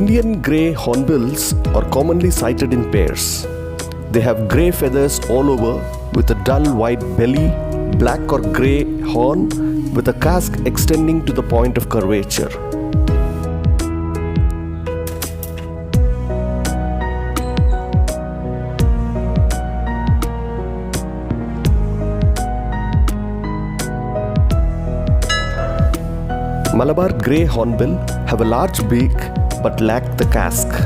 Indian grey hornbills are commonly sighted in pairs. They have grey feathers all over with a dull white belly, black or grey horn with a casque extending to the point of curvature. Malabar grey hornbill have a large beak but lack the casque.